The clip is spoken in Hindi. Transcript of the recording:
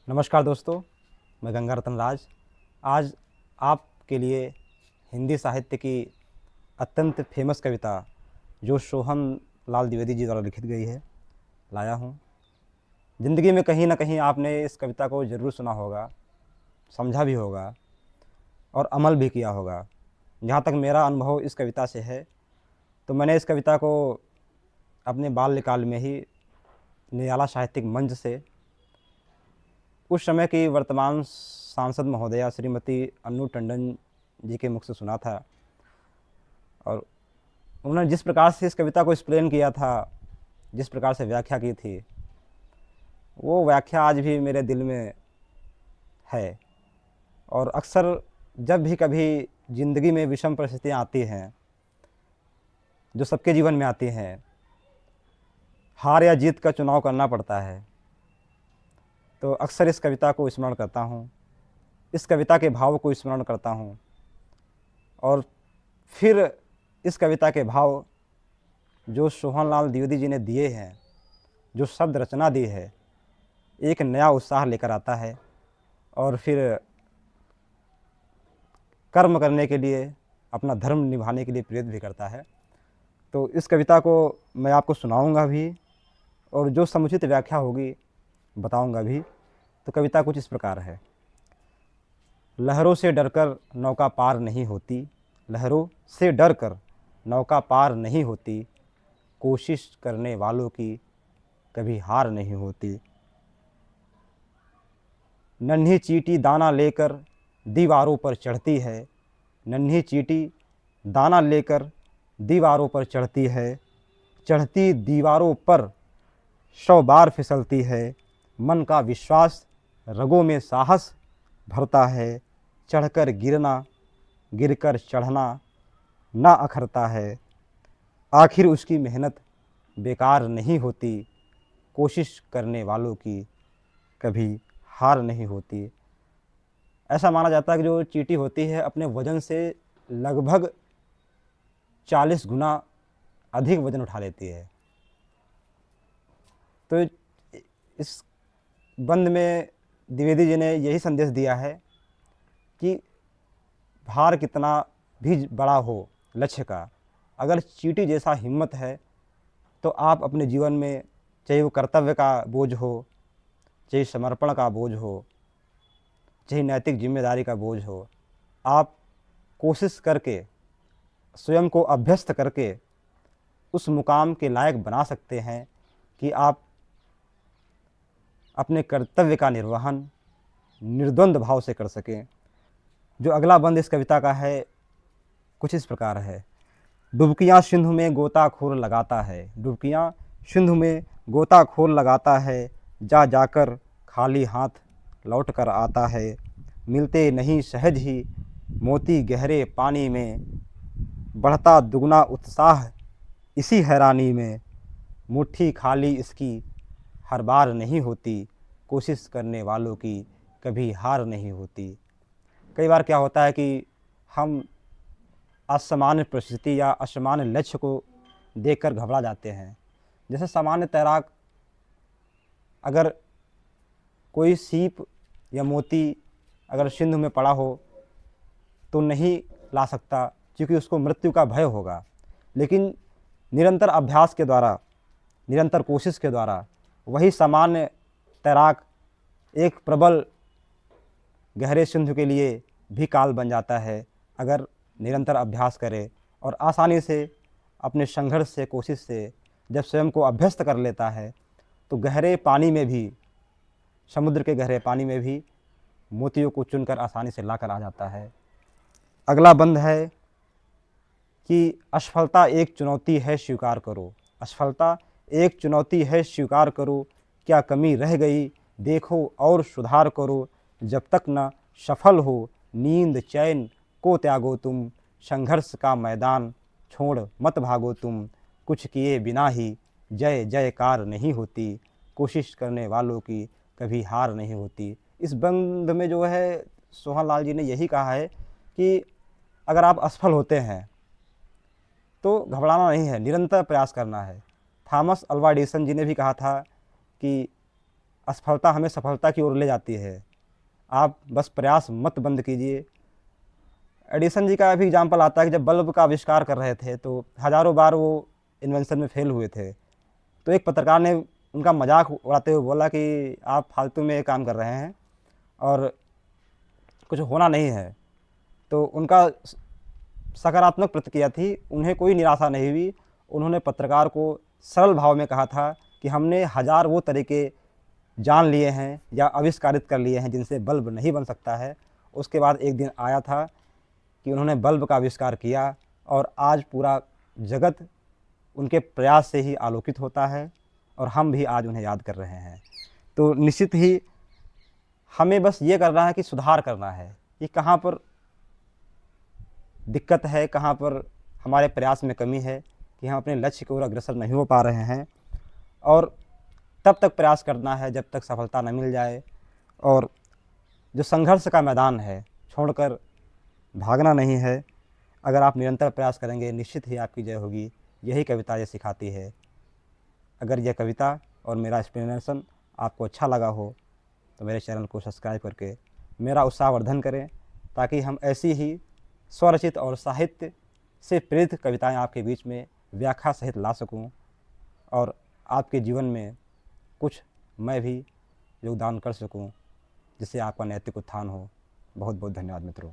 नमस्कार दोस्तों, मैं गंगा रतन राज। आज आपके लिए हिंदी साहित्य की अत्यंत फेमस कविता जो सोहन लाल द्विवेदी जी द्वारा लिखित गई है लाया हूँ। ज़िंदगी में कहीं ना कहीं आपने इस कविता को ज़रूर सुना होगा, समझा भी होगा और अमल भी किया होगा। जहाँ तक मेरा अनुभव इस कविता से है, तो मैंने इस कविता को अपने बाल्यकाल में ही निराला साहित्यिक मंच से उस समय की वर्तमान सांसद महोदया श्रीमती अन्नू टंडन जी के मुख से सुना था। और उन्होंने जिस प्रकार से इस कविता को एक्सप्लेन किया था, जिस प्रकार से व्याख्या की थी, वो व्याख्या आज भी मेरे दिल में है। और अक्सर जब भी कभी ज़िंदगी में विषम परिस्थितियाँ आती हैं, जो सबके जीवन में आती हैं, हार या जीत का चुनाव करना पड़ता है, तो अक्सर इस कविता को स्मरण करता हूँ, इस कविता के भाव को स्मरण करता हूँ। और फिर इस कविता के भाव जो सोहन लाल द्विवेदी जी ने दिए हैं, जो शब्द रचना दी है, एक नया उत्साह लेकर आता है और फिर कर्म करने के लिए, अपना धर्म निभाने के लिए प्रेरित भी करता है। तो इस कविता को मैं आपको सुनाऊंगा भी और जो समुचित व्याख्या होगी बताऊंगा भी। तो कविता कुछ इस प्रकार है। लहरों से डरकर नौका पार नहीं होती, लहरों से डरकर नौका पार नहीं होती, कोशिश करने वालों की कभी हार नहीं होती। नन्ही चींटी दाना लेकर दीवारों पर चढ़ती है, नन्ही चींटी दाना लेकर दीवारों पर चढ़ती है, चढ़ती दीवारों पर 100 बार फिसलती है। मन का विश्वास रगों में साहस भरता है, चढ़कर गिरना गिरकर चढ़ना ना अखरता है। आखिर उसकी मेहनत बेकार नहीं होती, कोशिश करने वालों की कभी हार नहीं होती। ऐसा माना जाता है कि जो चींटी होती है अपने वज़न से लगभग 40 गुना अधिक वज़न उठा लेती है। तो इस बंद में द्विवेदी जी ने यही संदेश दिया है कि भार कितना भी बड़ा हो लक्ष्य का, अगर चींटी जैसा हिम्मत है तो आप अपने जीवन में, चाहे वो कर्तव्य का बोझ हो, चाहे समर्पण का बोझ हो, चाहे नैतिक जिम्मेदारी का बोझ हो, आप कोशिश करके, स्वयं को अभ्यस्त करके उस मुकाम के लायक बना सकते हैं कि आप अपने कर्तव्य का निर्वहन निर्द्वंद्व भाव से कर सकें। जो अगला बंद इस कविता का है कुछ इस प्रकार है। डुबकियाँ सिंधु में गोताखोर लगाता है, डुबकियाँ सिंधु में गोताखोर लगाता है, जा जाकर खाली हाथ लौट कर आता है। मिलते नहीं सहज ही मोती गहरे पानी में, बढ़ता दुगना उत्साह इसी हैरानी में। मुट्ठी खाली इसकी हर बार नहीं होती, कोशिश करने वालों की कभी हार नहीं होती। कई बार क्या होता है कि हम असामान्य परिस्थिति या असामान्य लक्ष्य को देखकर घबरा जाते हैं। जैसे सामान्य तैराक अगर कोई सीप या मोती अगर सिंधु में पड़ा हो तो नहीं ला सकता, क्योंकि उसको मृत्यु का भय होगा। लेकिन निरंतर अभ्यास के द्वारा, निरंतर कोशिश के द्वारा वही सामान्य तैराक एक प्रबल गहरे सिंधु के लिए भी काल बन जाता है, अगर निरंतर अभ्यास करे और आसानी से अपने संघर्ष से, कोशिश से जब स्वयं को अभ्यस्त कर लेता है तो गहरे पानी में भी, समुद्र के गहरे पानी में भी मोतियों को चुनकर आसानी से लाकर आ जाता है। अगला बंद है कि असफलता एक चुनौती है स्वीकार करो, असफलता एक चुनौती है स्वीकार करो, क्या कमी रह गई देखो और सुधार करो। जब तक न सफल हो नींद चैन को त्यागो तुम, संघर्ष का मैदान छोड़ मत भागो तुम। कुछ किए बिना ही जय जयकार नहीं होती, कोशिश करने वालों की कभी हार नहीं होती। इस बंद में जो है सोहन लाल जी ने यही कहा है कि अगर आप असफल होते हैं तो घबराना नहीं है, निरंतर प्रयास करना है। थॉमस अल्वा एडिसन जी ने भी कहा था कि असफलता हमें सफलता की ओर ले जाती है। आप बस प्रयास मत बंद कीजिए। एडिसन जी का भी एग्जाम्पल आता है कि जब बल्ब का आविष्कार कर रहे थे तो हज़ारों बार वो इन्वेंशन में फेल हुए थे। तो एक पत्रकार ने उनका मजाक उड़ाते हुए बोला कि आप फालतू में काम कर रहे हैं और कुछ होना नहीं है। तो उनका सकारात्मक प्रतिक्रिया थी, उन्हें कोई निराशा नहीं हुई। उन्होंने पत्रकार को सरल भाव में कहा था कि हमने हज़ार वो तरीके जान लिए हैं या आविष्कारित कर लिए हैं जिनसे बल्ब नहीं बन सकता है। उसके बाद एक दिन आया था कि उन्होंने बल्ब का आविष्कार किया और आज पूरा जगत उनके प्रयास से ही आलोकित होता है और हम भी आज उन्हें याद कर रहे हैं। तो निश्चित ही हमें बस ये करना है कि सुधार करना है कि कहाँ पर दिक्कत है, कहाँ पर हमारे प्रयास में कमी है कि हम अपने लक्ष्य की ओर अग्रसर नहीं हो पा रहे हैं। और तब तक प्रयास करना है जब तक सफलता न मिल जाए। और जो संघर्ष का मैदान है छोड़कर भागना नहीं है। अगर आप निरंतर प्रयास करेंगे निश्चित ही आपकी जय होगी। यही कविता ये सिखाती है। अगर यह कविता और मेरा एक्सप्लेनेशन आपको अच्छा लगा हो तो मेरे चैनल को सब्सक्राइब करके मेरा उत्साहवर्धन करें, ताकि हम ऐसी ही स्वरचित और साहित्य से प्रेरित कविताएं आपके बीच में व्याख्या सहित ला सकूं और आपके जीवन में कुछ मैं भी योगदान कर सकूं, जिससे आपका नैतिक उत्थान हो। बहुत बहुत धन्यवाद मित्रों।